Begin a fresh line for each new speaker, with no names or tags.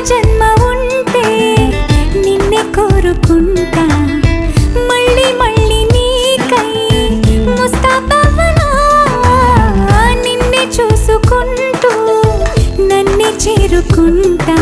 జన్మ ఉంటే నిన్నే కోరుకుంటా మళ్ళీ మళ్ళీ నీకై ముస్తాబవ్వనా నిన్నే చూసుకుంటూ నన్నే చేరుకుంటా